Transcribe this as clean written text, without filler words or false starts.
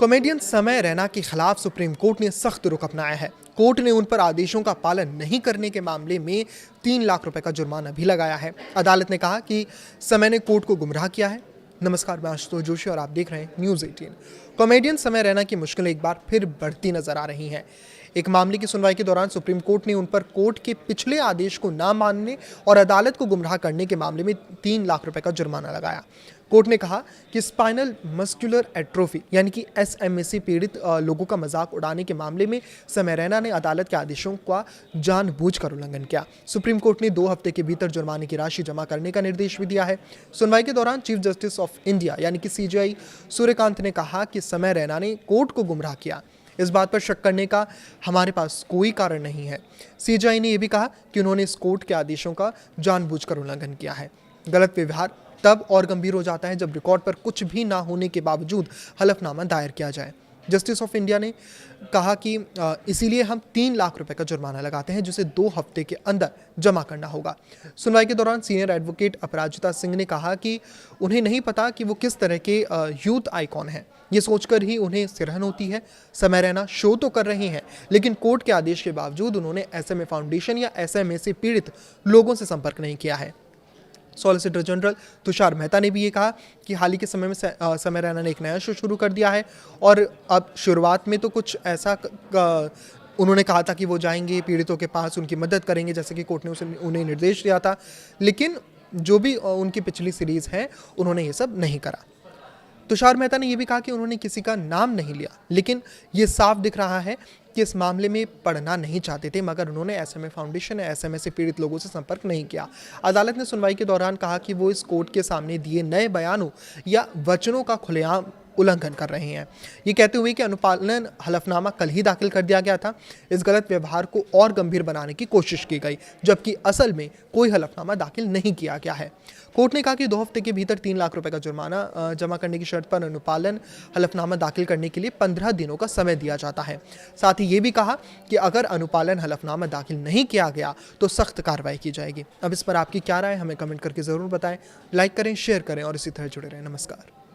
Comedian समय रैना के खिलाफ सुप्रीम कोर्ट ने सख्त रुख अपनाया है। कोर्ट ने उन पर आदेशों का पालन नहीं करने के मामले में 3 लाख रुपए का जुर्माना भी लगाया है। अदालत ने कहा कि समय ने कोर्ट को गुमराह किया है। नमस्कार, मैं आशुतोष जोशी और आप देख रहे हैं न्यूज़ 18। कॉमेडियन समय रैना की मुश्किलें एक बार फिर बढ़ती नजर आ रही हैं। एक मामले की सुनवाई के दौरान सुप्रीम कोर्ट ने उन पर कोर्ट के पिछले आदेश को ना मानने और अदालत को गुमराह करने के मामले में 3 लाख रुपए का जुर्माना लगाया। कोर्ट ने कहा कि स्पाइनल मस्कुलर एट्रोफी यानी कि एसएमएसी पीड़ित लोगों का मजाक उड़ाने के मामले में समय रैना ने अदालत के आदेशों का जानबूझकर उल्लंघन किया। सुप्रीम कोर्ट ने 2 हफ्ते के भीतर जुर्माने की राशि जमा करने का निर्देश भी दिया है। सुनवाई के दौरान चीफ जस्टिस ऑफ इंडिया यानी कि सीजेआई सूर्यकांत ने कहा कि समय रैना ने कोर्ट को गुमराह किया। इस बात पर शक करने का हमारे पास कोई कारण नहीं है। सीजेआई ने यह भी कहा कि उन्होंने इस कोर्ट के आदेशों का जानबूझकर उल्लंघन किया है। गलत व्यवहार तब और गंभीर हो जाता है जब रिकॉर्ड पर कुछ भी ना होने के बावजूद हलफनामा दायर किया जाए। जस्टिस ऑफ इंडिया ने कहा कि इसीलिए हम 3 लाख रुपए का जुर्माना लगाते हैं जिसे 2 हफ्ते के अंदर जमा करना होगा। सुनवाई के दौरान सीनियर एडवोकेट अपराजिता सिंह ने कहा कि उन्हें नहीं पता कि वो किस तरह के यूथ आइकॉन हैं। ये सोचकर ही उन्हें सिरहन होती है। समय रैना शो तो कर रहे हैं, लेकिन कोर्ट के आदेश के बावजूद उन्होंने एसएमए फाउंडेशन या एसएमए से पीड़ित लोगों से संपर्क नहीं किया है। सॉलिसिटर जनरल तुषार मेहता ने भी ये कहा कि हाल ही के समय में समय रैना ने एक नया शो शुरू कर दिया है और अब शुरुआत में तो कुछ ऐसा उन्होंने कहा था कि वो जाएंगे पीड़ितों के पास, उनकी मदद करेंगे जैसे कि कोर्ट ने उन्हें निर्देश दिया था, लेकिन जो भी उनकी पिछली सीरीज़ है उन्होंने ये सब नहीं करा। तुषार मेहता ने यह भी कहा कि उन्होंने किसी का नाम नहीं लिया, लेकिन ये साफ दिख रहा है कि इस मामले में पढ़ना नहीं चाहते थे, मगर उन्होंने एसएमए फाउंडेशन या एसएमए से पीड़ित लोगों से संपर्क नहीं किया। अदालत ने सुनवाई के दौरान कहा कि वो इस कोर्ट के सामने दिए नए बयानों या वचनों का खुलेआम उल्लंघन कर रहे हैं, ये कहते हुए कि अनुपालन हलफनामा कल ही दाखिल कर दिया गया था। इस गलत व्यवहार को और गंभीर बनाने की कोशिश की गई, जबकि असल में कोई हलफनामा दाखिल नहीं किया गया है। कोर्ट ने कहा कि 2 हफ्ते के भीतर 3 लाख रुपए का जुर्माना जमा करने की शर्त पर अनुपालन हलफनामा दाखिल करने के लिए 15 दिनों का समय दिया जाता है। साथ ही ये भी कहा कि अगर अनुपालन हलफनामा दाखिल नहीं किया गया तो सख्त कार्रवाई की जाएगी। अब इस पर आपकी क्या राय, हमें कमेंट करके ज़रूर बताएं। लाइक करें, शेयर करें और इसी तरह जुड़े रहें। नमस्कार।